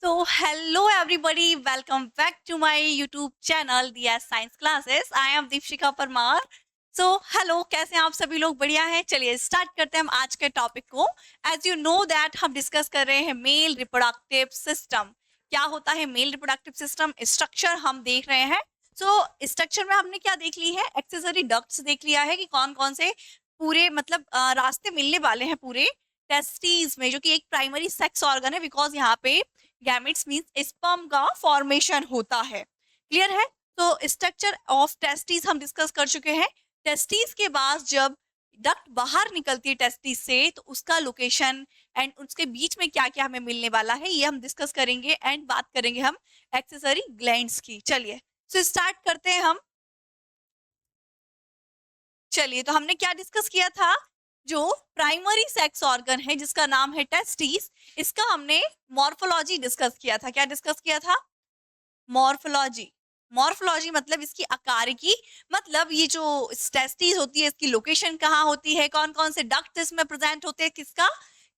So, hello everybody, welcome back to my YouTube channel DS Science Classes. I am Deepshikha Parmar. So, hello, कैसे हैं आप सभी लोग? बढ़िया हैं. चलिए स्टार्ट करते हैं हम आज के टॉपिक को. As you know that हम डिस्कस कर रहे हैं मेल रिप्रोडक्टिव सिस्टम. क्या होता है मेल रिप्रोडक्टिव सिस्टम? स्ट्रक्चर हम देख रहे हैं. सो स्ट्रक्चर में हमने क्या देख ली है? एक्सेसरी डक्ट्स देख लिया है कि कौन कौन से पूरे मतलब रास्ते मिलने वाले हैं पूरे टेस्टिस में, जो कि एक प्राइमरी सेक्स ऑर्गन है, बिकॉज यहाँ पे गैमेट्स मींस स्पर्म का फॉर्मेशन होता है. क्लियर है? तो स्ट्रक्चर ऑफ टेस्टिस हम डिस्कस कर चुके हैं. टेस्टिस के बाद जब डक्ट बाहर निकलती है टेस्टिस से, तो उसका लोकेशन एंड उसके बीच में क्या क्या हमें मिलने वाला है ये हम डिस्कस करेंगे एंड बात करेंगे हम एक्सेसरी ग्लैंड्स की. चलिए तो स्टार्ट करते हैं हम. चलिए, तो हमने क्या डिस्कस किया था? जो प्राइमरी सेक्स ऑर्गन है जिसका नाम है टेस्टिस, इसका हमने मॉर्फोलॉजी डिस्कस किया था. क्या डिस्कस किया था? मॉर्फोलॉजी. मॉर्फोलॉजी मतलब इसकी आकारिकी, मतलब ये जो टेस्टिस होती है इसकी लोकेशन कहाँ होती है, कौन कौन से डक्ट इसमें प्रेजेंट होते हैं, किसका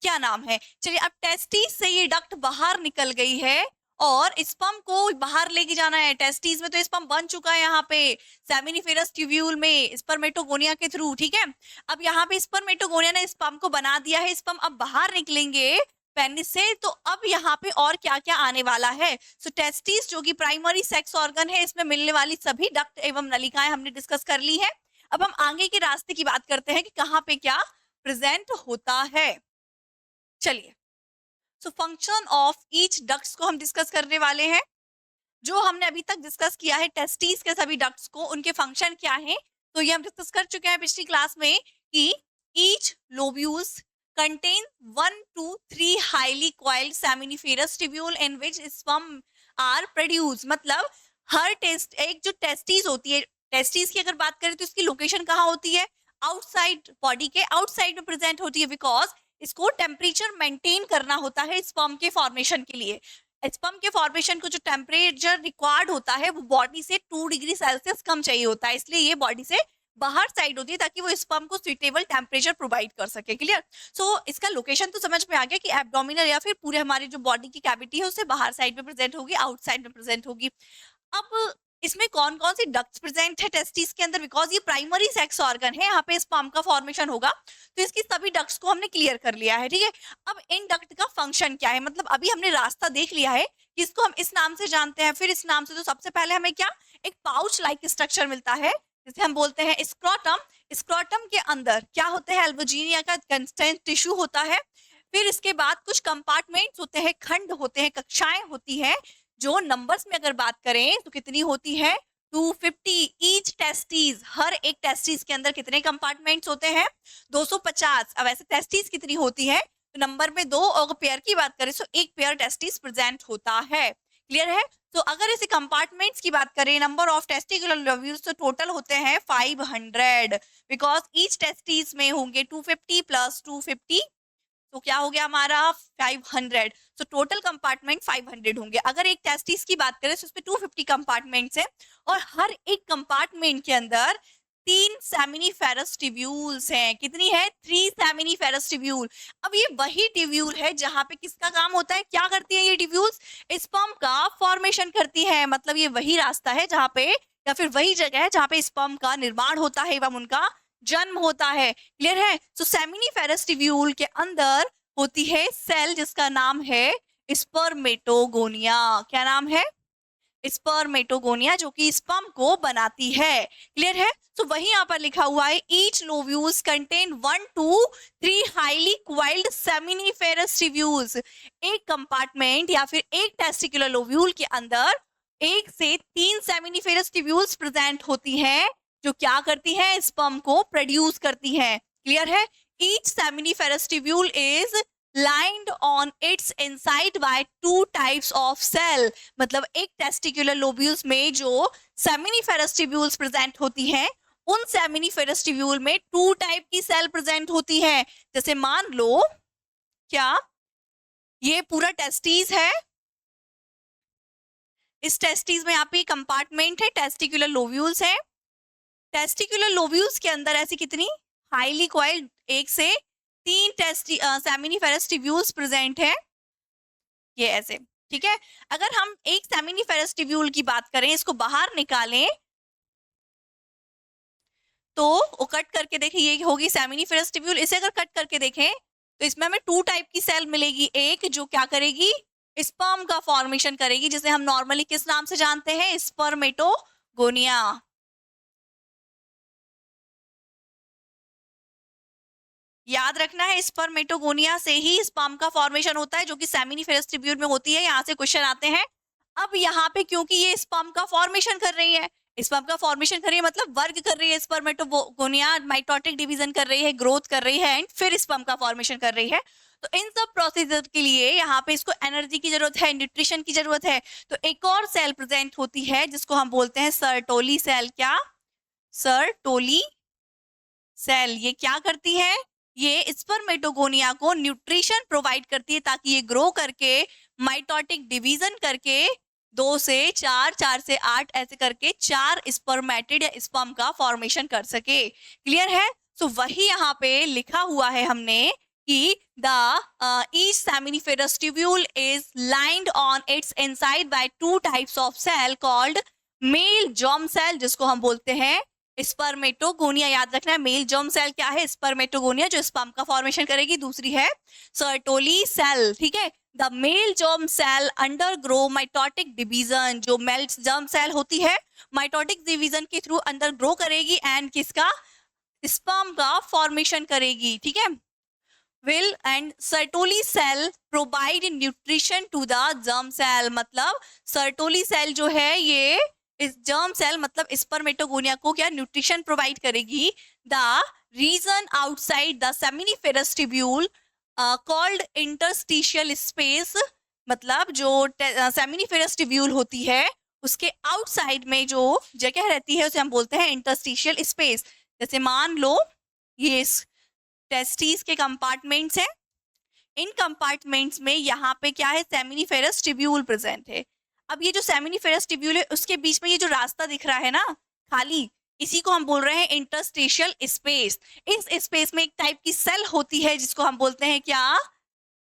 क्या नाम है. चलिए, अब टेस्टिस से ये डक्ट बाहर निकल गई है और स्पर्म को बाहर लेके जाना है. टेस्टिस में तो स्पर्म बन चुका है यहाँ पे सेमिनिफेरस ट्यूब्यूल में स्पर्मेटोगोनिया के थ्रू. ठीक है, अब यहाँ पे स्पर्मेटोगोनिया ने स्पर्म को बना दिया है. स्पर्म अब बाहर निकलेंगे पेनिस से, तो अब यहाँ पे और क्या क्या आने वाला है. सो टेस्टिस जो कि प्राइमरी सेक्स ऑर्गन है, इसमें मिलने वाली सभी डक्ट एवं नलिकाएं हमने डिस्कस कर ली है. अब हम आगे के रास्ते की बात करते हैं कि कहाँ पे क्या प्रेजेंट होता है. चलिए, so function of each ducts को हम डिस्कस करने वाले हैं. जो हमने अभी तक डिस्कस किया है टेस्टिस के सभी डक्ट्स को, उनके फंक्शन क्या है, तो ये हम डिस्कस कर चुके हैं पिछली क्लास में कि each lobules contain 1 to 3 highly coiled seminiferous tubule in which sperm are produced. मतलब हर एक जो टेस्टिस होती है, टेस्टिस की अगर बात करें तो इसकी लोकेशन कहाँ होती है? आउटसाइड, बॉडी के आउटसाइड में प्रेजेंट होती है, बिकॉज इसको टेम्परेचर मेंटेन करना होता है स्पर्म के फॉर्मेशन के लिए. स्पर्म के फॉर्मेशन को जो टेम्परेचर रिक्वायर्ड होता है वो बॉडी से 2 डिग्री सेल्सियस कम चाहिए होता है, इसलिए ये बॉडी से बाहर साइड होती है ताकि वो स्पर्म को सुइटेबल टेम्परेचर प्रोवाइड कर सके. क्लियर? सो इसका लोकेशन तो समझ में आ गया कि एब्डोमिनल या फिर पूरे हमारी जो बॉडी की कैविटी है उससे बाहर साइड में प्रेजेंट होगी, आउटसाइड में प्रेजेंट होगी. अब इसमें कौन कौन सी डक्ट्स प्रेजेंट है टेस्टिस के अंदर, बिकॉज ये प्राइमरी सेक्स ऑर्गन है, यहाँ पे स्पर्म का फॉर्मेशन होगा, तो इसकी सभी डक्ट्स को हमने क्लियर कर लिया है. ठीक है, अब इन डक्ट का फंक्शन क्या है, मतलब अभी हमने रास्ता देख लिया है कि इसको हम इस नाम से जानते हैं, फिर इस नाम से. तो सबसे पहले हमें क्या एक पाउच लाइक स्ट्रक्चर मिलता है जिसे हम बोलते हैं स्क्रोटम. स्क्रोटम के अंदर क्या होते हैं? एल्बोजिनिया का कंस्टेंट टिश्यू होता है. फिर इसके बाद कुछ कंपार्टमेंट्स होते हैं, खंड होते हैं, कक्षाएं होती हैं, जो नंबर्स में अगर बात करें तो कितनी होती है? 250 ईच टेस्टिस. हर एक टेस्टिस के अंदर कितने कंपार्टमेंट्स होते हैं? 250. अब ऐसे टेस्टिस कितनी होती है? तो नंबर में 2, और पेयर की बात करें तो एक पेयर टेस्टिस प्रेजेंट होता है. क्लियर है? तो अगर इसे कंपार्टमेंट्स की बात करें, नंबर ऑफ टेस्टिकुलर लोब्यूल्स तो टोटल होते हैं 500, बिकॉज ईच टेस्टिस में होंगे 250 प्लस 250, तो क्या हो गया हमारा 500. तो टोटल कंपार्टमेंट 500 होंगे. अगर एक टेस्टिस की बात करें तो उसमें 250 कंपार्टमेंट्स हैं और हर एक कंपार्टमेंट के अंदर 3 सेमिनिफेरस ट्यूब्यूल्स हैं. कितनी है? 3 सेमिनिफेरस ट्यूब्यूल. अब ये वही ट्यूब्यूल है जहां पे किसका काम होता है? क्या करती है ये ट्यूब्यूल्स? स्पर्म का फॉर्मेशन करती है. मतलब ये वही रास्ता है जहां पे, या फिर वही जगह है जहां पे स्पर्म का निर्माण होता है एवं उनका जन्म होता है. क्लियर है? तो सेमिनिफेरस ट्यूब्यूल के अंदर होती है सेल जिसका नाम है स्पर्मेटोगोनिया. क्या नाम है? स्पर्मेटोगोनिया, जो कि स्पर्म को बनाती है. क्लियर है? तो वही यहाँ पर लिखा हुआ है each lobules contain 1 to 3 highly coiled seminiferous tubules. एक कंपार्टमेंट या फिर एक टेस्टिकुलर लोब्यूल के अंदर 1 से 3 सेमिनिफेरस ट्यूब्यूल्स प्रेजेंट होती हैं, जो क्या करती हैं? स्पर्म को प्रोड्यूस करती हैं. क्लियर है? Each seminiferous tubule is lined on its inside by 2 types of cell. मतलब एक टेस्टिकुलर लोब्यूल्स में जो सेमिनिफेरस ट्यूब्यूल्स प्रेजेंट होती हैं, उन सेमिनिफेरस ट्यूब्यूल में 2 टाइप की सेल प्रेजेंट होती है. जैसे मान लो क्या ये पूरा टेस्टिस है, इस टेस्टिस में यहाँ पे कंपार्टमेंट है, टेस्टिकुलर लोब्यूल्स है. टेस्टिकुलर लोब्यूल्स के अंदर ऐसी कितनी हाईली कॉइल्ड 1 से 3 सेमिनिफेरस ट्यूब्यूल्स प्रेजेंट है. ये ऐसे ठीक है। अगर हम एक सेमिनिफेरस ट्यूब्यूल की बात करें, इसको बाहर निकालें तो वो कट करके देखें, ये होगी सेमिनिफेरस ट्यूब्यूल। इसे अगर कट करके देखें तो इसमें हमें 2 टाइप की सेल मिलेगी। एक जो क्या करेगी, स्पर्म का फॉर्मेशन करेगी, जिसे हम नॉर्मली किस नाम से जानते हैं, स्पर्मेटोगोनिया। याद रखना है, स्पर्मेटोगोनिया से ही स्पर्म का फॉर्मेशन होता है, जो कि सेमिनिफेरस ट्यूब्यूल में होती है। यहाँ से क्वेश्चन आते हैं। अब यहाँ पे क्योंकि ये स्पर्म का फॉर्मेशन कर रही है, स्पर्म का फॉर्मेशन कर रही है मतलब वर्क कर रही है, स्पर्मेटोगोनिया माइटोटिक डिवीजन कर रही है, ग्रोथ कर रही है, एंड फिर स्पर्म का फॉर्मेशन कर रही है। तो इन सब प्रोसीजर के लिए यहाँ पे इसको एनर्जी की जरूरत है, न्यूट्रिशन की जरूरत है। तो एक और सेल प्रेजेंट होती है जिसको हम बोलते हैं सर्टोली सेल। क्या? Sertoli cell. ये क्या करती है, ये स्पर्मेटोगोनिया को न्यूट्रिशन प्रोवाइड करती है ताकि ये ग्रो करके माइटोटिक डिवीजन करके 2 से 4, 4 से 8 ऐसे करके 4 स्पर्मेटिड या स्पर्म का फॉर्मेशन कर सके। क्लियर है? सो वही यहाँ पे लिखा हुआ है हमने कि the each seminiferous tubule is lined on its inside by 2 types of cell called male germ cell, जिसको हम बोलते हैं स्पर्मेटोगोनिया। याद रखना है, मेल जर्म सेल क्या है, स्पर्मेटोगोनिया, जो स्पर्म का फॉर्मेशन करेगी। दूसरी है सर्टोली सेल। ठीक है। The male germ cell undergo mitotic division, जो मेल जर्म सेल होती है माइटोटिक डिवीजन के थ्रू अंडर ग्रो करेगी एंड किसका, स्पर्म का फॉर्मेशन करेगी। ठीक है। will and Sertoli cell provide nutrition to the germ cell, मतलब सर्टोली सेल जो है ये इस जर्म सेल मतलब स्पर्मेटोगोनिया को क्या न्यूट्रिशन प्रोवाइड करेगी। The region outside the seminiferous tubule called interstitial space, मतलब जो सेमिनिफेरस ट्यूब्यूल होती है उसके आउटसाइड में जो जगह रहती है उसे हम बोलते हैं इंटरस्टिशियल स्पेस। जैसे मान लो ये टेस्टिस के कंपार्टमेंट्स हैं, इन कंपार्टमेंट्स में यहाँ पे क्या है, सेमिनिफेरस ट्यूब्यूल प्रेजेंट है। अब ये जो सेमिनिफेरस ट्यूब्यूल है उसके बीच में ये जो रास्ता दिख रहा है ना खाली, इसी को हम बोल रहे हैं इंटरस्टिशियल स्पेस। इस स्पेस में एक टाइप की सेल होती है जिसको हम बोलते हैं क्या,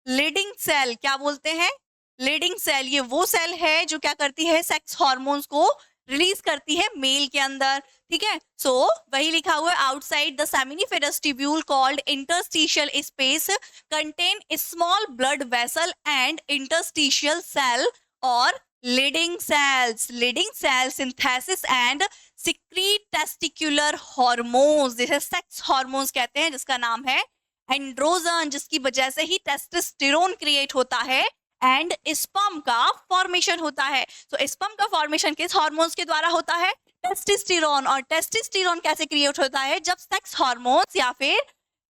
लीडिंग सेल। क्या बोलते हैं, लीडिंग सेल। ये वो सेल है जो क्या करती है, सेक्स हार्मोन्स को रिलीज करती है मेल के अंदर। ठीक है। सो वही लिखा हुआ है, outside the seminiferous tubule called interstitial space contain small blood vessel and interstitial cell और Leydig cells. Leydig cell synthesis and secrete testicular hormones, जिसे सेक्स हार्मोन्स कहते हैं, जिसका नाम है एंड्रोजन, जिसकी वजह से ही टेस्टोस्टेरोन क्रिएट होता है एंड स्पर्म का फॉर्मेशन होता है। तो स्पर्म का फॉर्मेशन किस हार्मोन्स के द्वारा होता है, टेस्टोस्टेरोन। और टेस्टोस्टेरोन कैसे क्रिएट होता है, जब सेक्स हार्मोन्स या फिर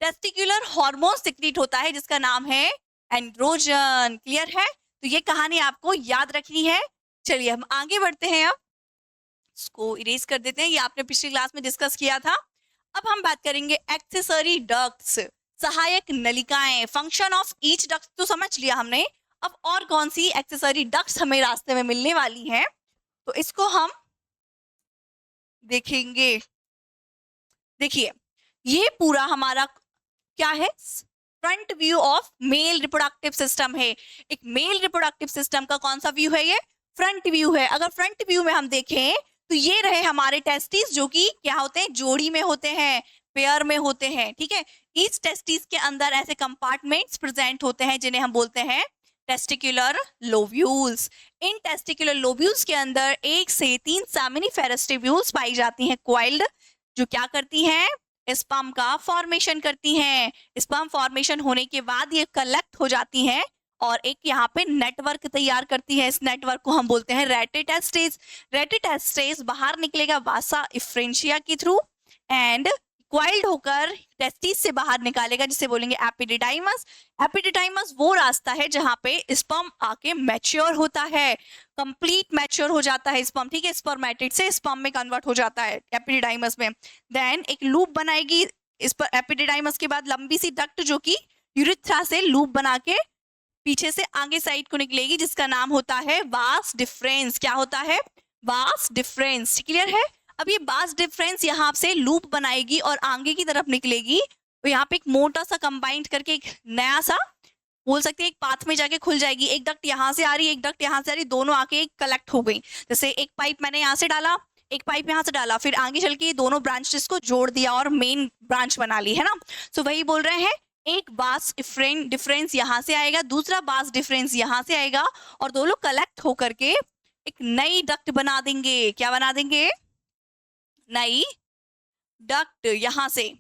टेस्टिकुलर हार्मोन सिक्रीट होता है जिसका नाम है एंड्रोजन। क्लियर है? तो ये कहानी आपको याद रखनी है। चलिए हम आगे बढ़ते हैं, अब इसको इरेज कर देते हैं, ये आपने पिछली क्लास में डिस्कस किया था। अब हम बात करेंगे एक्सेसरी डक्ट्स, सहायक नलिकाएं। फंक्शन ऑफ ईच डक्ट तो समझ लिया हमने, अब और कौन सी एक्सेसरी डक्ट्स हमें रास्ते में मिलने वाली हैं तो इसको हम देखेंगे। देखिए ये पूरा हमारा क्या है, front view of male reproductive system है। एक मेल रिप्रोडक्टिव सिस्टम का कौन सा व्यू है, ये फ्रंट व्यू है। अगर फ्रंट व्यू में हम देखें तो ये रहे हमारे टेस्टिस, जो कि क्या होते हैं, जोड़ी में होते हैं, पेयर में होते हैं। ठीक है। ईच टेस्टिस के अंदर ऐसे कंपार्टमेंट्स प्रेजेंट होते हैं जिन्हें हम बोलते हैं टेस्टिकुलर लोब्यूल्स। इन टेस्टिकुलर लोब्यूल्स के अंदर 1 से 3 सेमिनिफेरस ट्यूब्यूल्स पाई जाती हैं, कॉइल्ड, जो क्या करती हैं, स्पर्म का फॉर्मेशन करती हैं। स्पर्म फॉर्मेशन होने के बाद ये कलेक्ट हो जाती हैं और एक यहाँ पे नेटवर्क तैयार करती है। इस नेटवर्क को हम बोलते हैं रेटिटेस्टेज। रेटिटेस्टेज बाहर निकलेगा वासा इफ्रेंशिया के थ्रू एंड क्वाइल्ड होकर टेस्टिस से बाहर निकालेगा, जिसे बोलेंगे एपिडिडाइमस। एपिडिडाइमस वो रास्ता है जहां पे स्पर्म आके मैच्योर होता है, कंप्लीट मैच्योर हो जाता है स्पर्म। ठीक है। स्पर्मेटिड से स्पर्म में कन्वर्ट हो जाता है एपिडिडाइमस में। देन एक लूप बनाएगी इस पर एपिडिडाइमस के बाद लंबी सी डक्ट, जो कि यूरिथ्रा से लूप बना के पीछे से आगे साइड को निकलेगी, जिसका नाम होता है वास डिफरेंस। क्या होता है, वास डिफरेंस। क्लियर है? अब ये वास डिफरेंस यहाँ से लूप बनाएगी और आगे की तरफ निकलेगी, तो यहाँ पे एक मोटा सा कंबाइंड करके एक नया सा बोल सकते हैं एक पाथ में जाके खुल जाएगी, एक डक्ट यहाँ से आ रही है, एक डक्ट यहाँ से आ रही, दोनों आके कलेक्ट हो गई। जैसे एक पाइप मैंने यहाँ से डाला, एक पाइप यहाँ से डाला, फिर आगे चल के ये दोनों ब्रांचेस को जोड़ दिया और मेन ब्रांच बना ली, है ना। सो वही बोल रहे हैं, एक बास डिफरेंस यहाँ से आएगा, दूसरा बास डिफरेंस यहाँ से आएगा, और दोनों कलेक्ट होकर के एक नई डक्ट बना देंगे। क्या बना देंगे? नई डक्ट यहाँ से,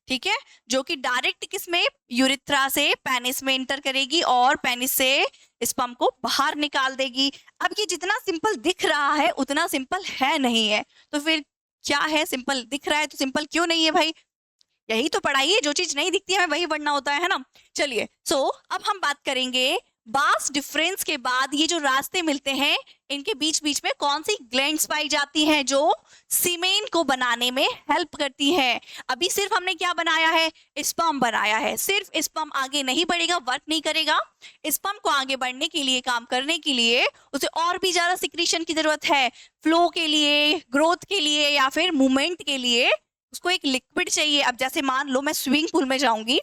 ठीक है, जो कि डायरेक्ट किसमें, यूरिथ्रा से पेनिस में इंटर करेगी और पेनिस से स्पर्म को बाहर निकाल देगी। अब ये जितना सिंपल दिख रहा है उतना सिंपल है नहीं है, तो फिर क्या है? सिंपल दिख रहा है तो सिंपल क्यों नहीं है भाई? यही तो पढ़ाई है, जो चीज नहीं दिखती है हमें वही पढ़ना होता है ना। चलिए, सो अब हम बात करेंगे बास डिफरेंस के बाद ये जो रास्ते मिलते हैं इनके बीच बीच में कौन सी ग्लैंड्स पाई जाती हैं जो सीमेन को बनाने में हेल्प करती हैं। अभी सिर्फ हमने क्या बनाया है? स्पर्म बनाया है। सिर्फ स्पर्म आगे नहीं बढ़ेगा, वर्क नहीं करेगा। स्पर्म को आगे बढ़ने के लिए, काम करने के लिए उसे और भी ज्यादा सिक्रीशन की जरूरत है, फ्लो के लिए, ग्रोथ के लिए, या फिर मूवमेंट के लिए उसको एक लिक्विड चाहिए। अब जैसे मान लो मैं स्विमिंग पूल में जाऊंगी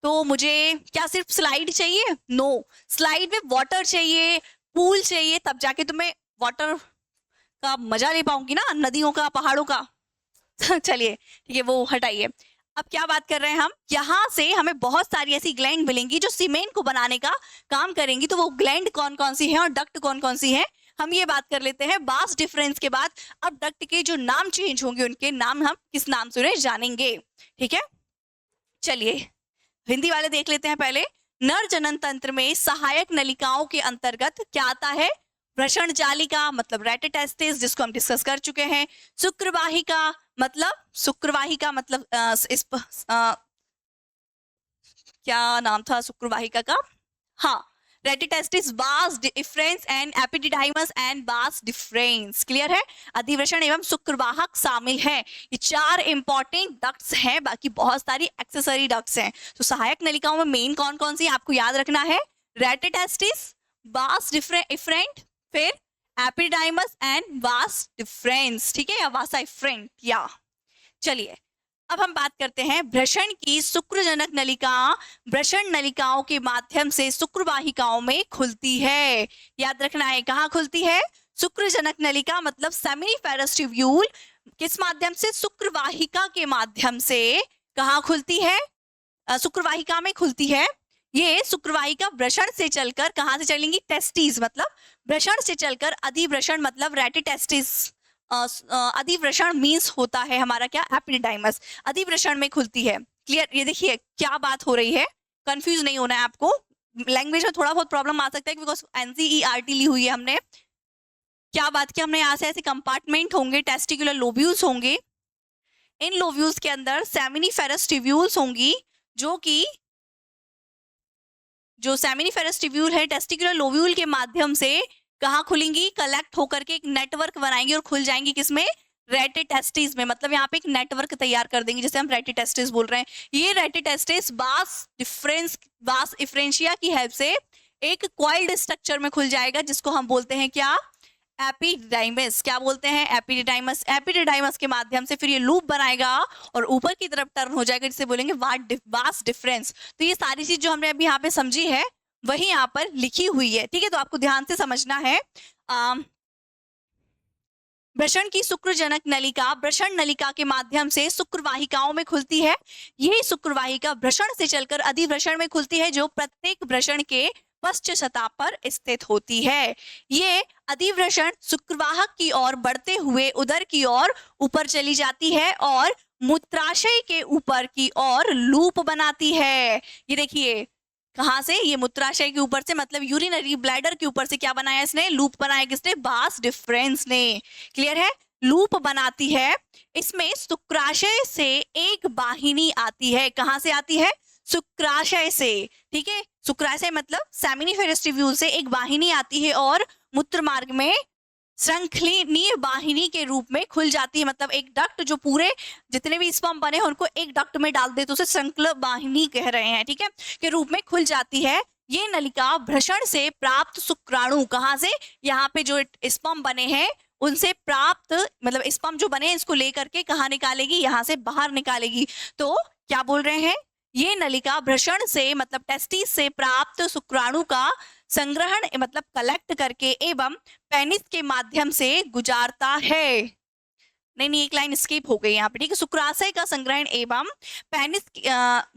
तो मुझे क्या सिर्फ स्लाइड चाहिए? नो, स्लाइड में वाटर चाहिए, पूल चाहिए, तब जाके तो मैं वाटर का मजा ले पाऊंगी ना, नदियों का, पहाड़ों का। चलिए ठीक है, वो हटाइए। अब क्या बात कर रहे हैं हम? यहाँ से हमें बहुत सारी ऐसी ग्लैंड मिलेंगी जो सीमेन को बनाने का काम करेंगी। तो वो ग्लैंड कौन कौन सी है और डक्ट कौन कौन सी है, हम ये बात कर लेते हैं बास डिफरेंस के बाद। अब डक्ट के जो नाम चेंज होंगे उनके नाम हम किस नाम से उन्हें जानेंगे, ठीक है। चलिए हिंदी वाले देख लेते हैं पहले। नर जनन तंत्र में सहायक नलिकाओं के अंतर्गत क्या आता है? वृषण जालिका मतलब रेटिटेस्टिस, जिसको हम डिस्कस कर चुके हैं। शुक्रवाहिका मतलब क्या नाम था शुक्रवाहिका का? हाँ, रेटिटेस्टिस, बास डिफरेंस एंड एपिडिडाइमस एंड बास डिफरेंस। क्लियर है? अधिवृषण एवं शुक्रवाहक शामिल है। ये 4 इंपॉर्टेंट डक्ट्स हैं, बाकी बहुत सारी एक्सेसरी डक्ट्स हैं। तो सहायक नलिकाओं में मेन कौन कौन सी आपको याद रखना है? रेटिटेस्टिस, बास डिफरेंट, फिर एपिडिडाइमस एंड बास डिफरेंस, ठीक है, या वासा इफरेंट या। चलिए अब हम बात करते हैं वृषण की। शुक्रजनक नलिका वृषण नलिकाओं के माध्यम से शुक्रवाहिकाओं में खुलती है। याद रखना है, कहाँ खुलती है? शुक्रजनक नलिका मतलब सेमिनिफेरस ट्यूब्यूल किस माध्यम से? शुक्रवाहिका के माध्यम से। कहाँ खुलती है? शुक्रवाहिका में खुलती है। ये शुक्रवाहिका वृषण से चलकर कहाँ से चलेंगी? टेस्टिस मतलब वृषण से चलकर अधिवृषण मतलब रेटिटेस्टिस। अधिवृषण मीन्स होता है हमारा क्या? एपिडिडाइमस। अधिवृषण में खुलती है। क्लियर? ये देखिए क्या बात हो रही है, कंफ्यूज नहीं होना है आपको। लैंग्वेज में थोड़ा बहुत प्रॉब्लम आ सकता है बिकॉज एनसीईआरटी ली हुई है हमने। क्या बात की हमने? यहाँ से ऐसे कंपार्टमेंट होंगे, टेस्टिकुलर लोब्यूल्स होंगे। इन लोब्यूल्स के अंदर सेमिनिफेरस ट्यूब्यूल्स होंगी, जो सेमिनिफेरस ट्यूब्यूल है टेस्टिकुलर लोब्यूल के माध्यम से कहाँ खुलेंगी? कलेक्ट होकर के एक नेटवर्क बनाएंगी और खुल जाएंगी किसमें? रेटिटेस्टिस में। मतलब यहाँ पे एक नेटवर्क तैयार कर देंगे जिसे हम रेटिटेस्टिस बोल रहे हैं। ये रेटिटेस्टिस बास इफ्रेंशिया की हेल्प से एक कॉइल्ड स्ट्रक्चर में खुल जाएगा, जिसको हम बोलते हैं क्या? एपिडिडाइमस। क्या बोलते हैं? एपिडिडाइमस। एपिडिडाइमस के माध्यम से फिर ये लूप बनाएगा और ऊपर की तरफ टर्न हो जाएगा, जिसे बोलेंगे बास डिफरेंस। तो ये सारी चीज जो हमने अभी यहाँ पे समझी है वही यहाँ पर लिखी हुई है, ठीक है। तो आपको ध्यान से समझना है। वृषण की शुक्रजनक नलिका वृषण नलिका के माध्यम से शुक्रवाहिकाओं में खुलती है। यही शुक्रवाहिका वृषण से चलकर अधिवृषण में खुलती है, जो प्रत्येक वृषण के पश्च सतह पर स्थित होती है। ये अधिवृषण शुक्रवाहक की ओर बढ़ते हुए उदर की ओर ऊपर चली जाती है और मूत्राशय के ऊपर की ओर लूप बनाती है। ये देखिए कहाँ से? ये मूत्राशय के ऊपर से, मतलब यूरिनरी ब्लैडर के ऊपर से क्या बनाया इसने? लूप बनाया। किसने? बास डिफरेंस ने। क्लियर है? लूप बनाती है। इसमें शुक्राशय से एक वाहिनी आती है। कहाँ से आती है? शुक्राशय से, ठीक है। शुक्राशय मतलब सेमिनिफेरस ट्यूब्यूल से एक वाहिनी आती है और मूत्र मार्ग में श्रृंखलीय वाहिनी के रूप में खुल जाती है। मतलब एक डक्ट जो पूरे जितने भी स्पर्म बने हैं उनको एक डक्ट में डाल दे तो उसे श्रृंखला वाहिनी कह रहे हैं, ठीक है, के रूप में खुल जाती है। ये नलिका वृषण से प्राप्त शुक्राणु, कहाँ से? यहाँ पे जो स्पर्म बने हैं उनसे प्राप्त, मतलब स्पर्म जो बने हैं इसको लेकर के कहाँ निकालेगी? यहाँ से बाहर निकालेगी। तो क्या बोल रहे हैं? ये नलिका वृषण से मतलब टेस्टिस से प्राप्त शुक्राणु का संग्रहण मतलब कलेक्ट करके एवं पेनिस के माध्यम से गुजारता है। नहीं, एक लाइन स्किप हो गई यहाँ पे, ठीक है। शुक्राशय का संग्रहण एवं पेनिस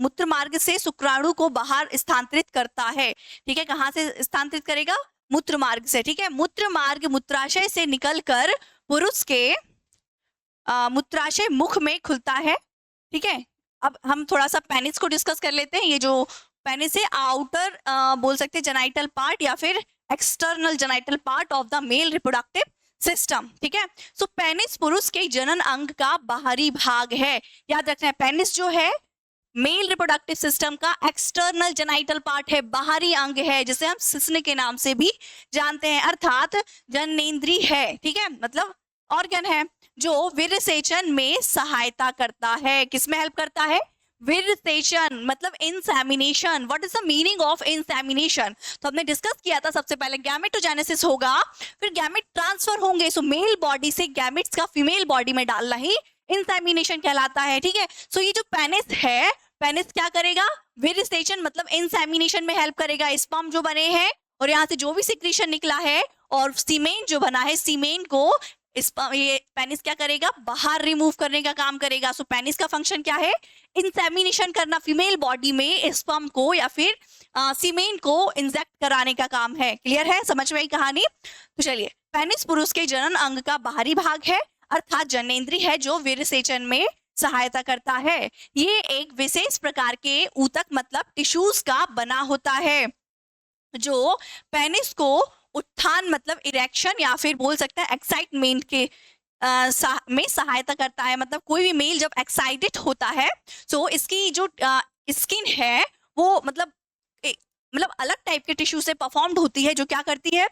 मूत्र मार्ग से शुक्राणु को बाहर स्थानांतरित करता है, ठीक है। कहाँ से स्थानांतरित करेगा? मूत्र मार्ग से, ठीक है। मूत्र मार्ग मूत्राशय से निकलकर पुरुष के मूत्राशय मुख में खुलता है, ठीक है। अब हम थोड़ा सा पेनिस को डिस्कस कर लेते हैं। ये जो पेनिस है आउटर बोल सकते हैं जेनाइटल पार्ट या फिर external genital part of the male reproductive system, ठीक है। सो पेनिस पुरुष के जनन अंग का बाहरी भाग है। याद रखना है पेनिस जो है मेल रिप्रोडक्टिव सिस्टम का एक्सटर्नल जेनाइटल पार्ट है, बाहरी अंग है, जिसे हम सिस्न के नाम से भी जानते हैं, अर्थात जननेंद्री है, ठीक है। मतलब ऑर्गन है जो वीर्यसेचन में सहायता करता है। किसमें हेल्प करता है? वीर्यसेचन मतलब insemination. What is the meaning of insemination? तो हमने डिस्कस किया था सबसे पहले गैमेटोजेनेसिस होगा, फिर गैमेट ट्रांसफर होंगे। सो मेल बॉडी से गैमेट्स का फीमेल बॉडी में डालना ही इंसेमिनेशन कहलाता है, ठीक है। सो ये जो पेनिस है, पेनिस क्या करेगा? वीर्यसेचन मतलब इंसेमिनेशन में हेल्प करेगा। स्पर्म जो बने हैं और यहाँ से जो भी सिक्रीशन निकला है और सीमेन जो बना है, सीमेन को ये पेनिस क्या करेगा? बाहर रिमूव करने का काम करेगा। सो पेनिस का फंक्शन क्या है? इंसेमिनेशन करना, फीमेल बॉडी में स्पर्म को या फिर सीमेन को इंजेक्ट कराने का काम है। क्लियर है? समझ में आई कहानी? तो चलिए, पेनिस पुरुष के जनन अंग का बाहरी भाग है, अर्थात जननेंद्री है जो वीर्यसेचन में सहायता करता है। ये एक विशेष प्रकार के ऊतक मतलब टिश्यूज का बना होता है जो पेनिस को उत्थान मतलब इरेक्शन या फिर बोल सकते हैं एक्साइटमेंट के में सहायता करता है। मतलब कोई भी मेल जब एक्साइटेड होता है तो इसकी जो स्किन है वो मतलब अलग टाइप के टिश्यू से परफॉर्म्ड होती है, जो क्या करती है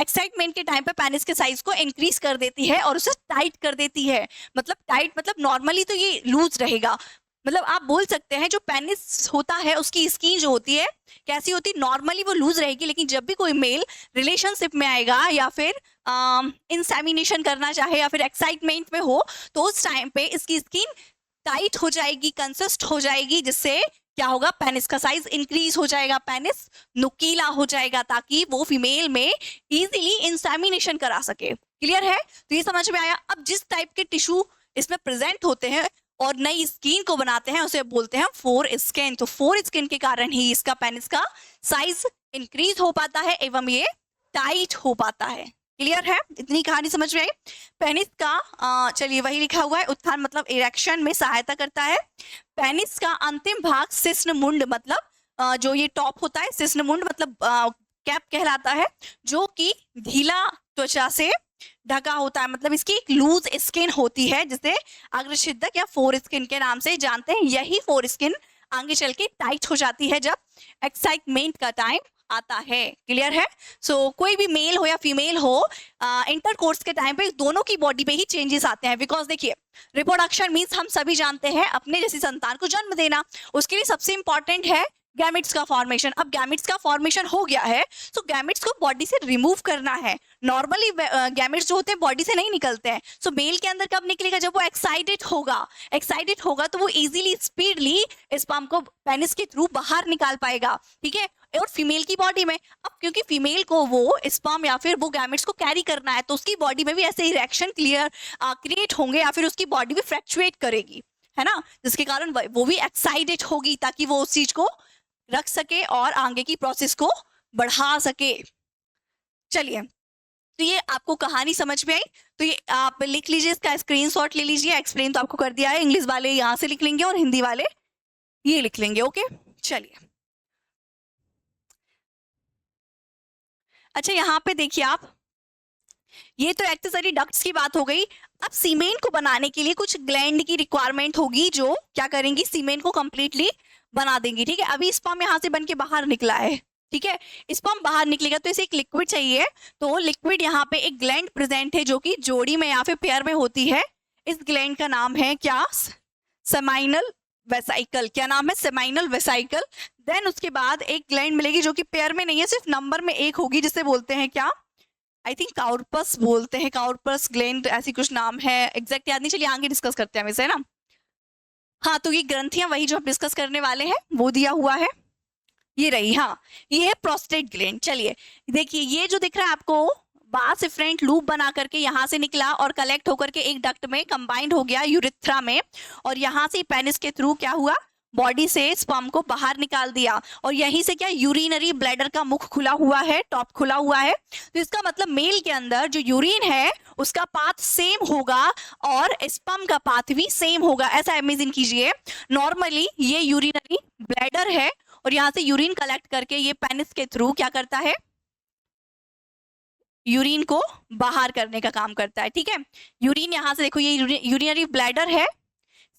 एक्साइटमेंट के टाइम पे पेनिस के साइज को इंक्रीज कर देती है और उसे टाइट कर देती है। मतलब टाइट मतलब नॉर्मली तो ये लूज रहेगा, मतलब आप बोल सकते हैं जो पेनिस होता है उसकी स्किन जो होती है कैसी होती है? नॉर्मली वो लूज रहेगी, लेकिन जब भी कोई मेल रिलेशनशिप में आएगा या फिर इंसेमिनेशन करना चाहे या फिर एक्साइटमेंट में हो तो उस टाइम पे इसकी स्किन टाइट हो जाएगी, कंसिस्ट हो जाएगी, जिससे क्या होगा? पेनिस का साइज इंक्रीज हो जाएगा, पेनिस नुकीला हो जाएगा ताकि वो फीमेल में इजीली इंसेमिनेशन करा सके। क्लियर है? तो ये समझ में आया। अब जिस टाइप के टिश्यू इसमें प्रेजेंट होते हैं और नई स्किन को बनाते हैं उसे बोलते हैं फोर स्किन। तो फोर स्किन के कारण ही इसका पेनिस का साइज इंक्रीज हो पाता है एवं ये टाइट हो पाता है। क्लियर है? इतनी कहानी समझ में आई। पेनिस का चलिए वही लिखा हुआ है, उत्थान मतलब इरेक्शन में सहायता करता है। पेनिस का अंतिम भाग सिस्न मुंड मतलब जो ये टॉप होता है, सिस्न मुंड मतलब कैप कहलाता है, जो कि ढीला त्वचा से ढका होता है। मतलब इसकी एक लूज स्किन होती है जिसे अग्रछिदक या फोर स्किन के नाम से जानते हैं। यही फोर स्किन आगे चल के टाइट हो जाती है जब एक्साइटमेंट का टाइम आता है। क्लियर है? सो कोई भी मेल हो या फीमेल हो इंटरकोर्स के टाइम पे दोनों की बॉडी पे ही चेंजेस आते हैं। बिकॉज देखिए रिप्रोडक्शन मीन्स हम सभी जानते हैं अपने जैसी संतान को जन्म देना, उसके लिए सबसे इंपॉर्टेंट है गैमेट्स का फॉर्मेशन। अब गैमेट्स का फॉर्मेशन हो गया है तो गैमेट्स को बॉडी से रिमूव करना है। नॉर्मली गैमेट्स जो होते हैं बॉडी से नहीं निकलते हैं। सो मेल के अंदर कब निकलेगा? जब वो एक्साइटेड होगा तो वो इजीली स्पीडली स्पर्म को पेनिस के थ्रू बाहर निकाल पाएगा, ठीक है। और फीमेल की बॉडी में अब क्योंकि फीमेल को वो स्पर्म या फिर वो गैमेट्स को कैरी करना है तो उसकी बॉडी में भी ऐसे ही रिएक्शन क्रिएट होंगे या फिर उसकी बॉडी भी फ्लक्चुएट करेगी, है ना, जिसके कारण वो भी एक्साइटेड होगी ताकि वो उस चीज को रख सके और आगे की प्रोसेस को बढ़ा सके। चलिए, तो ये आपको कहानी समझ में आई। तो ये आप लिख लीजिए, इसका स्क्रीनशॉट ले लीजिए। एक्सप्लेन तो आपको कर दिया है, इंग्लिश वाले यहाँ से लिख लेंगे और हिंदी वाले ये लिख लेंगे। ओके, चलिए। अच्छा, यहाँ पे देखिए आप, ये तो एक्सेसरी डक्ट्स की बात हो गई। अब सीमेन को बनाने के लिए कुछ ग्लैंड की रिक्वायरमेंट होगी जो क्या करेंगी? सीमेन को कंप्लीटली बना देंगी, ठीक है। अभी स्पर्म यहाँ से बन के बाहर निकला है, ठीक है। स्पर्म बाहर निकलेगा तो इसे एक लिक्विड चाहिए, तो लिक्विड यहाँ पे एक ग्लैंड प्रेजेंट है जो कि जोड़ी में या फिर पेयर में होती है। इस ग्लैंड का नाम है क्या? Seminal vesicle. क्या नाम है? Seminal vesicle. देन उसके बाद एक ग्लैंड मिलेगी जो कि पेयर में नहीं है, सिर्फ नंबर में एक होगी, जिसे बोलते हैं क्या? आई थिंक काउरपस बोलते हैं, काउरपस ग्लैंड ऐसी कुछ नाम है, एग्जैक्ट याद नहीं, चलिए आगे डिस्कस करते हैं वैसे, है ना। हाँ, तो ये ग्रंथियां वही जो हम डिस्कस करने वाले हैं वो दिया हुआ है, ये रही। हाँ, ये है प्रोस्टेट ग्लैंड। चलिए देखिए, ये जो दिख रहा है आपको, बास इफरेंट लूप बना करके यहाँ से निकला और कलेक्ट होकर के एक डक्ट में कंबाइंड हो गया यूरिथ्रा में, और यहाँ से पेनिस के थ्रू क्या हुआ, बॉडी से स्पर्म को बाहर निकाल दिया, और यहीं से क्या, यूरिनरी ब्लैडर का मुख खुला हुआ है, टॉप खुला हुआ है। तो इसका मतलब मेल के अंदर जो यूरिन है उसका पाथ सेम होगा और स्पर्म का पाथ भी सेम होगा। ऐसा इमेजिन कीजिए, नॉर्मली ये यूरिनरी ब्लैडर है और यहाँ से यूरिन कलेक्ट करके ये पेनिस के थ्रू क्या करता है, यूरिन को बाहर करने का काम करता है। ठीक है, यूरिन यहाँ से देखो, ये यूरिनरी ब्लैडर है,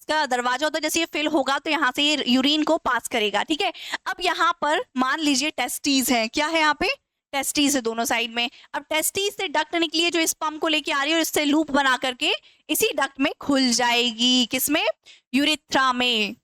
इसका दरवाजा होता है, जैसे ये फिल होगा तो यहाँ से ये यूरिन को पास करेगा। ठीक है, अब यहाँ पर मान लीजिए टेस्टीज है, क्या है यहाँ पे, टेस्टीज है दोनों साइड में। अब टेस्टीज से डक्ट निकली है जो स्पर्म को लेके आ रही है और इससे लूप बना करके इसी डक्ट में खुल जाएगी, किसमें, यूरिथ्रा में।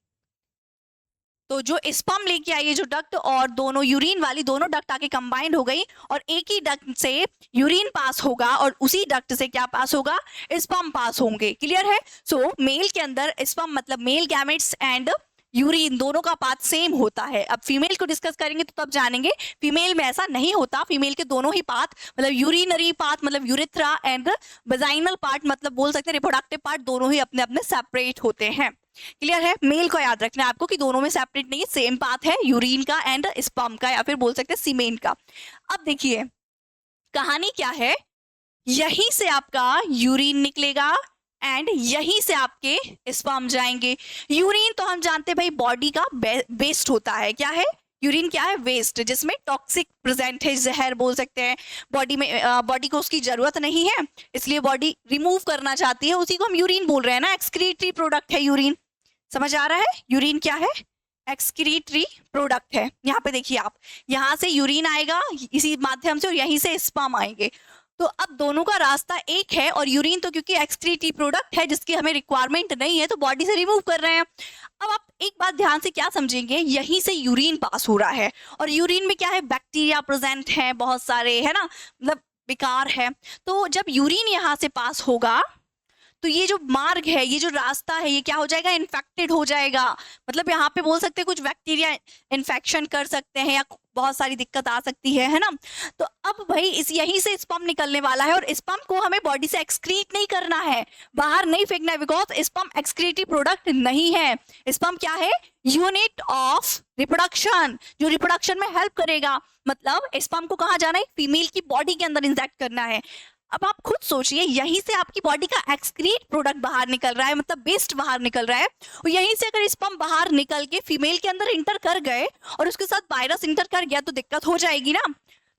तो जो स्पर्म लेके आई है जो डक्ट, और दोनों यूरिन वाली दोनों डक्ट आके कंबाइंड हो गई और एक ही डक्ट से यूरिन पास होगा और उसी डक्ट से क्या पास होगा, स्पर्म पास होंगे। क्लियर है। सो मेल के अंदर स्पर्म मतलब मेल गैमेट्स एंड यूरिन दोनों का पाथ सेम होता है। अब फीमेल को डिस्कस करेंगे तो तब जानेंगे, फीमेल में ऐसा नहीं होता। फीमेल के दोनों ही पाथ मतलब यूरिनरी पाथ मतलब यूरिथ्रा एंड वजाइनल पार्ट मतलब बोल सकते हैं रिप्रोडक्टिव पार्ट, दोनों ही अपने अपने सेपरेट होते हैं। क्लियर है। मेल को याद रखना है आपको कि दोनों में सेपरेट नहीं है, सेम पाथ है यूरिन का एंड स्पर्म का, या फिर बोल सकते हैं सीमेन का। अब देखिए कहानी क्या है, यहीं से आपका यूरिन निकलेगा एंड यहीं से आपके स्पर्म जाएंगे। यूरिन तो हम जानते हैं भाई बॉडी का वेस्ट होता है। क्या है, यूरिन क्या है, वेस्ट, जिसमें टॉक्सिक प्रेजेंट है, जहर बोल सकते हैं। बॉडी में बॉडी को उसकी जरूरत नहीं है इसलिए बॉडी रिमूव करना चाहती है, उसी को हम यूरिन बोल रहे हैं ना। एक्सक्रीटरी प्रोडक्ट है यूरिन, समझ आ रहा है। यूरिन क्या है, एक्सक्रीटरी प्रोडक्ट है। यहाँ पे देखिए आप, यहाँ से यूरिन आएगा इसी माध्यम से और यहीं से स्पर्म आएंगे। तो अब दोनों का रास्ता एक है और यूरिन तो क्योंकि एक्सक्रीटरी प्रोडक्ट है जिसकी हमें रिक्वायरमेंट नहीं है तो बॉडी से रिमूव कर रहे हैं। अब आप एक बात ध्यान से क्या समझेंगे, यहीं से यूरिन पास हो रहा है और यूरिन में क्या है, बैक्टीरिया प्रेजेंट है बहुत सारे, है ना, मतलब विकार है। तो जब यूरिन यहाँ से पास होगा तो ये जो मार्ग है, ये जो रास्ता है, ये क्या हो जाएगा, इन्फेक्टेड हो जाएगा। मतलब यहाँ पे बोल सकते हैं कुछ बैक्टीरिया इन्फेक्शन कर सकते हैं या बहुत सारी दिक्कत आ सकती है ना। तो अब भाई इस यहीं से स्पर्म निकलने वाला है और स्पर्म को हमें बॉडी से एक्सक्रीट नहीं करना है, बाहर नहीं फेंकना है, बिकॉज स्पर्म एक्सक्रीटरी प्रोडक्ट नहीं है। स्पर्म क्या है, यूनिट ऑफ रिप्रोडक्शन, जो रिप्रोडक्शन में हेल्प करेगा। मतलब स्पर्म को कहाँ जाना है, फीमेल की बॉडी के अंदर इंजेक्ट करना है। अब आप खुद सोचिए, यहीं से आपकी बॉडी का एक्सक्रीट प्रोडक्ट बाहर निकल रहा है, मतलब वेस्ट बाहर निकल रहा है, और यहीं से अगर स्पर्म बाहर निकल के फीमेल के अंदर इंटर कर गए और उसके साथ वायरस इंटर कर गया तो दिक्कत हो जाएगी ना।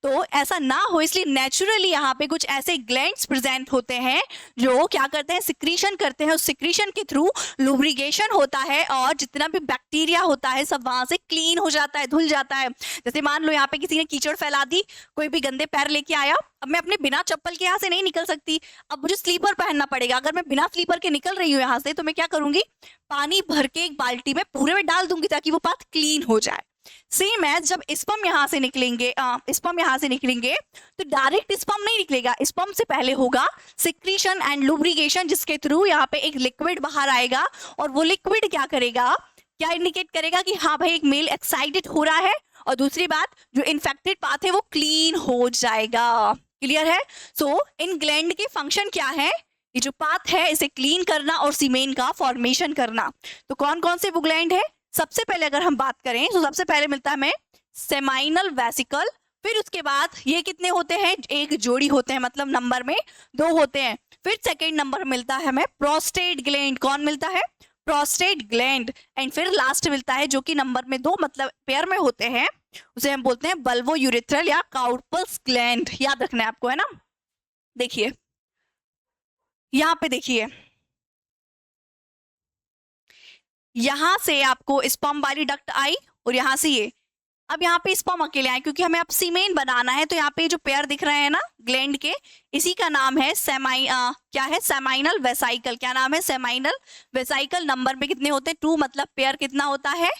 तो ऐसा ना हो इसलिए नेचुरली यहाँ पे कुछ ऐसे ग्लैंड्स प्रेजेंट होते हैं जो क्या करते हैं, सिक्रीशन करते हैं। उस सिक्रीशन के थ्रू लुब्रिकेशन होता है और जितना भी बैक्टीरिया होता है सब वहां से क्लीन हो जाता है, धुल जाता है। जैसे मान लो यहाँ पे किसी ने कीचड़ फैला दी, कोई भी गंदे पैर लेके आया, अब मैं अपने बिना चप्पल के यहाँ से नहीं निकल सकती, अब मुझे स्लीपर पहनना पड़ेगा। अगर मैं बिना स्लीपर के निकल रही हूँ यहाँ से तो मैं क्या करूंगी, पानी भर के एक बाल्टी में पूरे में डाल दूंगी ताकि वो पाथ क्लीन हो जाए। सेम एज जब स्पर्म यहाँ से निकलेंगे, स्पर्म यहाँ से निकलेंगे तो डायरेक्ट स्पर्म नहीं निकलेगा, स्पर्म से पहले होगा सिक्रीशन एंड लुब्रिकेशन जिसके थ्रू यहाँ पे एक लिक्विड बाहर आएगा और वो लिक्विड क्या करेगा, क्या इंडिकेट करेगा कि हाँ भाई एक मेल एक्साइटेड हो रहा है, और दूसरी बात जो इन्फेक्टेड पाथ है वो क्लीन हो जाएगा। क्लियर है। सो इन ग्लैंड के फंक्शन क्या है, ये जो पाथ है इसे क्लीन करना और सीमेन का फॉर्मेशन करना। तो कौन कौन से वो ग्लैंड है, सबसे पहले अगर हम बात करें तो सबसे पहले मिलता है हमें सेमाइनल वेसिकल, फिर उसके बाद ये कितने होते हैं, एक जोड़ी होते हैं, मतलब नंबर में 2 होते हैं। फिर सेकेंड नंबर मिलता है हमें प्रोस्टेट ग्लैंड, कौन मिलता है, प्रोस्टेट ग्लैंड। एंड फिर लास्ट मिलता है जो कि नंबर में 2 मतलब पेयर में होते हैं, उसे हम बोलते हैं बल्बो यूरेथ्रल या काउपल्स ग्लैंड। याद रखना है आपको, है ना। देखिए यहाँ पे देखिए, यहां से आपको स्पर्म वाली डक्ट आई और यहां से ये, अब यहाँ पे स्पर्म अकेले आए क्योंकि हमें अब सीमेन बनाना है। तो यहाँ पे जो पेयर दिख रहे हैं ना ग्लैंड के, इसी का नाम है क्या है, सेमाइनल वेसाइकल। क्या नाम है, सेमाइनल वेसाइकल। नंबर में कितने होते हैं, 2, मतलब पेयर कितना होता है,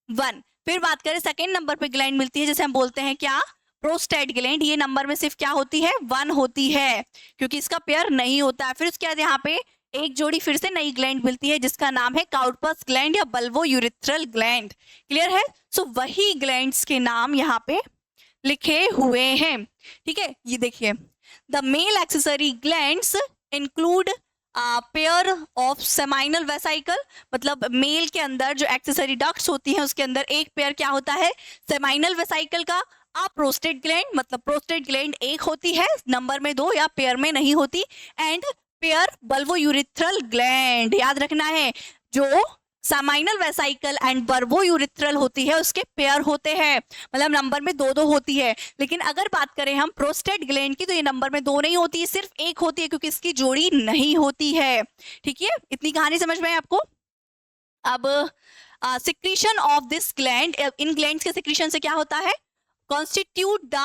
1। फिर बात करें सेकेंड नंबर पे ग्लैंड मिलती है जिसे हम बोलते हैं क्या, प्रोस्टेट ग्लैंड। ये नंबर में सिर्फ क्या होती है, 1 होती है क्योंकि इसका पेयर नहीं होता है। फिर उसके बाद यहाँ पे एक जोड़ी फिर से नई ग्लैंड मिलती है जिसका नाम है काउरपस ग्लैंड या बल्वोयूरेथ्रल ग्लैंड। क्लियर है? सो वही ग्लैंड्स के नाम यहाँ पे लिखे हुए हैं। ठीक है, ये देखिए, the male accessory glands include pair of seminal vesicle, मतलब मेल के अंदर जो एक्सेसरी डक्ट्स होती हैं उसके अंदर एक पेयर क्या होता है, सेमाइनल वेसाइकल का। प्रोस्टेट ग्लैंड, मतलब प्रोस्टेट ग्लैंड एक होती है, नंबर में 2 या पेयर में नहीं होती। एंड पेयर बल्वोयूरेथ्रल ग्लैंड, याद रखना है, जो सेमाइनल वेसाइकल एंड बल्वोयूरेथ्रल होती है उसके पेयर होते हैं, मतलब नंबर में 2-2 होती है। लेकिन अगर बात करें हम प्रोस्टेट ग्लैंड की तो ये नंबर में 2 नहीं होती है, सिर्फ एक होती है क्योंकि इसकी जोड़ी नहीं होती है। ठीक है, इतनी कहानी समझ में आई आपको? अब secretion of this gland, in glands के सिक्रीशन से क्या होता है, constitute the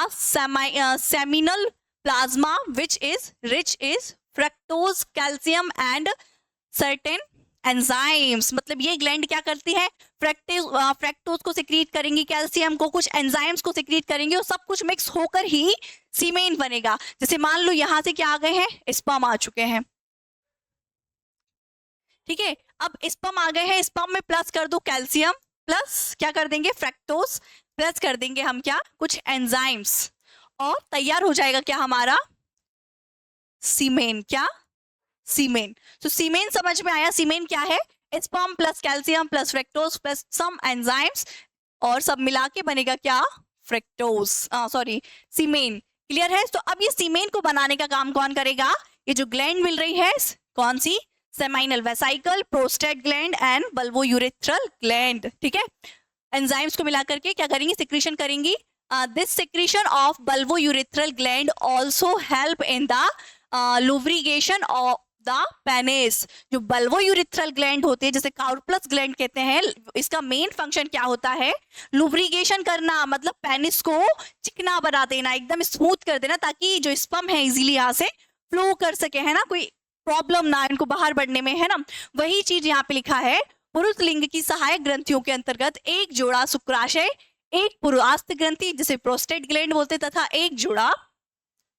seminal plasma which is rich is fructose, calcium and certain enzymes। मतलब ये ग्लैंड क्या करती है, फ्रक्टोज को सिक्रीट करेंगी, कैल्शियम को, कुछ एंजाइम्स को सिक्रीट करेंगे और सब कुछ मिक्स होकर ही सीमेन बनेगा। जैसे मान लो यहाँ से क्या आ गए हैं, स्पर्म आ चुके हैं। ठीक है, अब स्पर्म आ गए हैं, स्पर्म में प्लस कर दो कैल्शियम, प्लस क्या कर देंगे, फ्रक्टोज, प्लस कर देंगे हम क्या, कुछ एंजाइम्स, और तैयार हो जाएगा क्या हमारा, सीमेन। क्या, सीमेन। तो सीमेन समझ में आया? सीमेन क्या है, sperm plus calcium plus fructose plus some enzymes, और सब मिला के बनेगा क्या, फ्रक्टोज, सॉरी, सीमेन। क्लियर है? तो अब ये सीमेन को बनाने का काम कौन करेगा, ये जो ग्लैंड मिल रही है, कौन सी, seminal vesicle, prostate gland and bulbourethral gland. ठीक है, एंजाइम्स को मिला करके क्या करेंगी, सिक्रीशन करेंगी। This secretion of bulbourethral gland also help in the lubrication of the penis. जो बल्वोयूरेथ्रल ग्लैंड होते हैं, जैसे काउरपस ग्लैंड कहते हैं, इसका मेन फंक्शन क्या होता है, लुब्रिकेशन करना, मतलब पेनिस को चिकना बना देना, एकदम स्मूथ कर देना, ताकि जो स्पर्म है इजीली यहाँ से फ्लो कर सके, है ना, कोई प्रॉब्लम ना इनको बाहर बढ़ने में, है ना। वही चीज यहाँ पे लिखा है, पुरुष लिंग की सहायक ग्रंथियों के अंतर्गत एक जोड़ा शुक्राशय, एक पुरुषास्थ ग्रंथि जिसे प्रोस्टेट ग्लैंड बोलते, तथा एक जोड़ा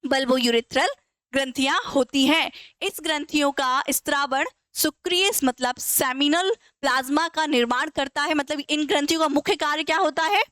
बल्वोयूरेथ्रल ग्रंथियां होती हैं। इस ग्रंथियों का स्त्रावण सुक्रियस, मतलब सेमिनल प्लाज्मा का निर्माण करता है। मतलब इन ग्रंथियों का मुख्य कार्य क्या होता है,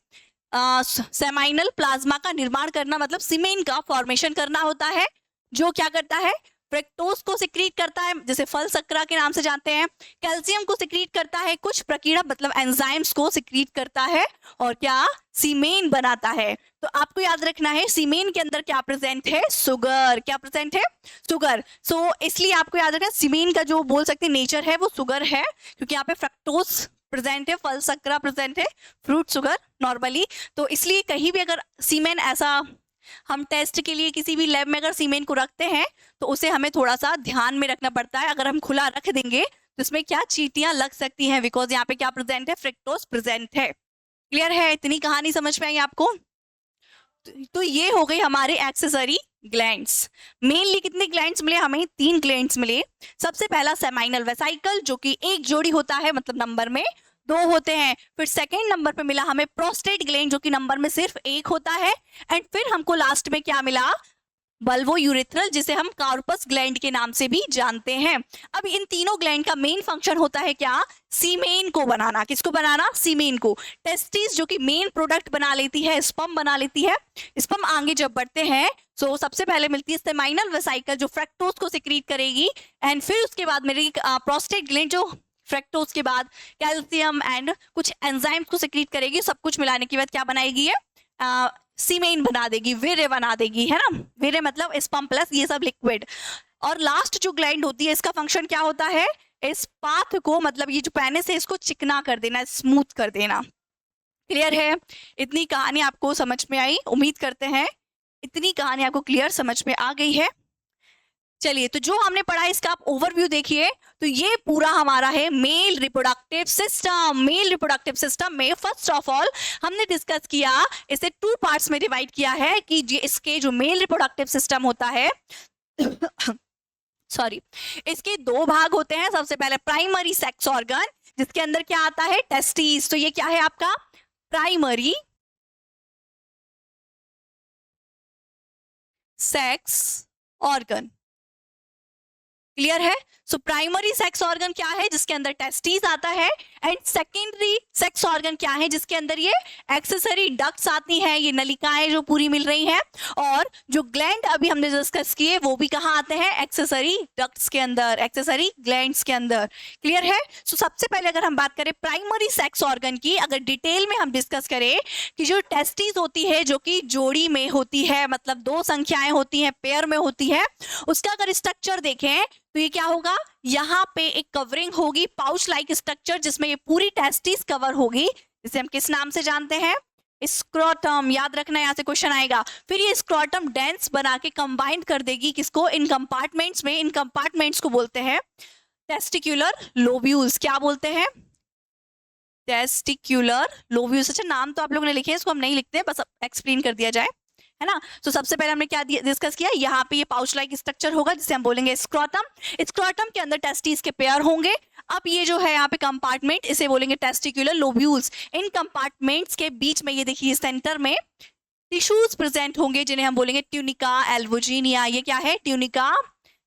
सेमाइनल प्लाज्मा का निर्माण करना, मतलब सीमेन का फॉर्मेशन करना होता है, जो क्या करता है, फ्रक्टोज को सिक्रीट करता है, जैसे फल सक्रा के नाम से जानते हैं, कैल्शियम को सिक्रीट करता है, कुछ प्रकीड़ा मतलब एंजाइम्स को सिक्रीट करता है, और क्या, सीमेन बनाता है। तो आपको याद रखना है सीमेन के अंदर क्या प्रेजेंट है, शुगर। क्या प्रेजेंट है, शुगर। सो इसलिए आपको याद रखना सीमेन का जो बोल सकते हैं नेचर है वो शुगर है, क्योंकि यहाँ पे फ्रक्टोज प्रेजेंट है, फल सक्रा प्रेजेंट है, फ्रूट शुगर नॉर्मली। तो इसलिए कहीं भी अगर सीमेन ऐसा, हम टेस्ट के लिए किसी भी लैब में अगर सीमेन को रखते हैं तो उसे हमें थोड़ा सा ध्यान में रखना पड़ता है। अगर हम खुला रख देंगे तो इसमें क्या चींटियां लग सकती हैं, बिकॉज यहाँ पे क्या प्रेजेंट है, फ्रक्टोज प्रेजेंट है। क्लियर है? इतनी कहानी समझ में आई आपको? तो ये हो गई हमारे एक्सेसरी ग्लैंड्स। मेनली कितने ग्लैंड्स मिले हमें, 3 ग्लैंड्स मिले। सबसे पहला सेमाइनल वेसाइकल, जो कि एक जोड़ी होता है, मतलब नंबर में 2 होते हैं। फिर सेकेंड नंबर पे मिला हमें प्रोस्टेट ग्लैंड, जो कि नंबर में सिर्फ 1 होता है। एंड फिर हमको लास्ट में क्या मिला, बल्वोयूरेथ्रल, जिसे हम कार्पस ग्लैंड के नाम से भी जानते हैं। अब इन तीनों ग्लैंड का मेन फंक्शन होता है क्या, सीमेन को बनाना। किसको बनाना, सीमेन को। टेस्टिस जो कि मेन प्रोडक्ट बना लेती है, स्पर्म बना लेती है। स्पर्म आगे जब बढ़ते हैं तो सबसे पहले मिलती है सेमाइनल वेसाइकल, जो फ्रक्टोज को सिक्रीट करेगी। एंड फिर उसके बाद मेरी प्रोस्टेट ग्लैंड, जो फ्रक्टोज के बाद कैल्शियम एंड कुछ एंजाइम्स को सिक्रीट करेगी। सब कुछ मिलाने के बाद क्या बनाएगी, ये सीमेन बना देगी, वीर्य बना देगी, है ना। वीर्य मतलब स्पर्म प्लस ये सब लिक्विड। और लास्ट जो ग्लैंड होती है, इसका फंक्शन क्या होता है, इस पाथ को, मतलब ये जो पेनिस है इसको चिकना कर देना, स्मूथ कर देना। क्लियर है? इतनी कहानी आपको समझ में आई? उम्मीद करते हैं इतनी कहानी आपको क्लियर समझ में आ गई है। चलिए, तो जो हमने पढ़ा इसका आप ओवरव्यू देखिए। तो ये पूरा हमारा है male reproductive system. Male reproductive system में फर्स्ट ऑफ ऑल हमने डिस्कस किया, इसे 2 पार्ट्स में डिवाइड किया है कि इसके जो मेल रिप्रोडक्टिव सिस्टम होता है सॉरी, इसके 2 भाग होते हैं। सबसे पहले प्राइमरी सेक्स ऑर्गन, जिसके अंदर क्या आता है, टेस्टिस। तो ये क्या है आपका प्राइमरी सेक्स ऑर्गन। क्लियर है? सो प्राइमरी सेक्स ऑर्गन क्या है? जिसके अंदर टेस्टिस आता है। एंड सेकेंडरी सेक्स ऑर्गन क्या है? जिसके अंदर ये एक्सेसरी डक्ट्स आती हैं, ये नलिकाएं जो पूरी मिल रही हैं। और जो ग्लैंड अभी हमने डिस्कस किए वो भी कहाँ आते हैं? एक्सेसरी डक्ट्स के अंदर, एक्सेसरी ग्लैंड्स के अंदर। क्लियर है? सो सबसे पहले अगर हम बात करें प्राइमरी सेक्स ऑर्गन की, अगर डिटेल में हम डिस्कस करें कि जो टेस्टिस होती है जो कि जोड़ी में होती है, मतलब 2 संख्याएं होती हैं, पेयर में होती है, उसका अगर स्ट्रक्चर देखें तो ये क्या होगा? यहाँ पे एक कवरिंग होगी, पाउच लाइक स्ट्रक्चर, जिसमें ये पूरी टेस्टिस कवर होगी, जिसे हम किस नाम से जानते हैं? स्क्रोटम। याद रखना, यहाँ से क्वेश्चन आएगा। फिर ये स्क्रोटम डेंस बना के कंबाइन कर देगी किसको? इन कंपार्टमेंट्स में। इन कंपार्टमेंट्स को बोलते हैं टेस्टिक्युलर लोब्यूल्स। क्या बोलते हैं? Testicular lobules. अच्छा, नाम तो आप लोगों ने लिखे हैं, इसको हम नहीं लिखते, बस एक्सप्लेन कर दिया जाए, है ना? तो सबसे पहले हमने क्या डिस्कस किया? यहाँ पे ये पाउच लाइक स्ट्रक्चर होगा जिसे हम बोलेंगे स्क्रोटम। स्क्रोटम के अंदर टेस्टिस के पेयर होंगे। अब ये जो है यहाँ पे कंपार्टमेंट, इसे बोलेंगे टेस्टिक्युलर लोब्यूल्स। इन कंपार्टमेंट्स के बीच में ये देखिए सेंटर में टिश्यूज प्रेजेंट होंगे जिन्हें हम बोलेंगे ट्यूनिका एल्वोजीनिया। ये क्या है? ट्यूनिका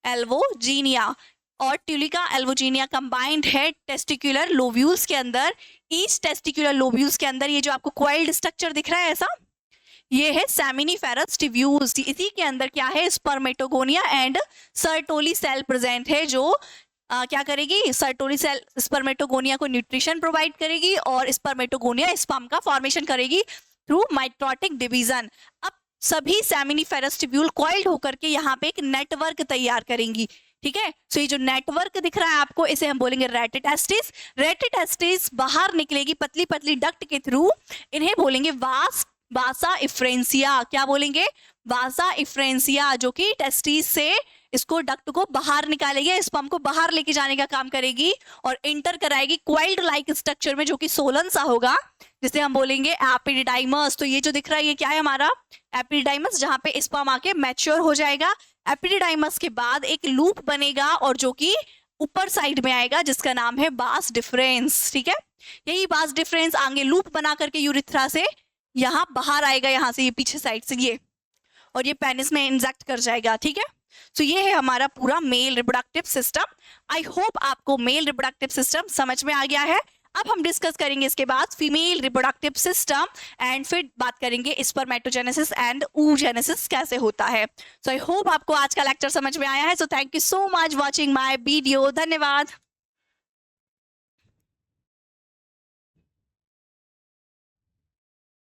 एल्वोजीनिया। और ट्यूलिका एल्वोजीनिया कंबाइंड है टेस्टिक्युलर लोब्यूल्स के अंदर। ईच टेस्टिक्युलर लोब्यूल्स के अंदर ये जो आपको कॉइल्ड स्ट्रक्चर दिख रहा है ऐसा, ये है सेमिनिफेरस ट्यूब्यूल्स। इसी के अंदर क्या है? Spermatogonia and Sertoli cell present है, जो क्या करेगी? सर्टोली सेल स्पर्मेटोगोनिया को न्यूट्रिशन प्रोवाइड करेगी और स्पर्मेटोगोनिया स्पर्म का फॉर्मेशन करेगी थ्रू माइटोटिक डिवीजन। अब सभी सेमिनिफेरस ट्यूब्यूल कॉइल्ड होकर के यहाँ पे एक नेटवर्क तैयार करेंगी। ठीक है? सो ये जो नेटवर्क दिख रहा है आपको, इसे हम बोलेंगे रेटिटेस्टिस। रेटिटेस्टिस बाहर निकलेगी पतली पतली डक्ट के थ्रू, इन्हें बोलेंगे वासा इफ्रेंसिया। क्या बोलेंगे? वासा इफ्रेंसिया, जो कि टेस्टिस से इसको डक्ट को बाहर निकालेगी, स्पर्म को बाहर लेके जाने का काम करेगी और इंटर कराएगी क्वाइल्ड लाइक स्ट्रक्चर में, जो कि सोलन सा होगा, जिसे हम बोलेंगे एपिडिडाइमस। तो ये जो दिख रहा है ये क्या है हमारा? एपिडिडाइमस, जहां पे स्पर्म आके मैच्योर हो जाएगा। एपिडिडाइमस के बाद एक लूप बनेगा और जो कि ऊपर साइड में आएगा, जिसका नाम है बास डिफरेंस। ठीक है? यही बास डिफरेंस आगे लूप बना करके यूरिथ्रा से यहाँ बाहर आएगा, यहाँ से ये पीछे साइड से ये, और ये पेनिस में इंजेक्ट कर जाएगा। ठीक है? तो ये है हमारा पूरा male reproductive system. I hope आपको मेल रिप्रोडक्टिव सिस्टम समझ में आ गया है। अब हम डिस्कस करेंगे इसके बाद फीमेल रिप्रोडक्टिव सिस्टम एंड फिर बात करेंगे स्पर्मेटोजेनेसिस एंड oogenesis कैसे होता है। सो आई होप आपको आज का लेक्चर समझ में आया है। So thank you so much watching my video. धन्यवाद।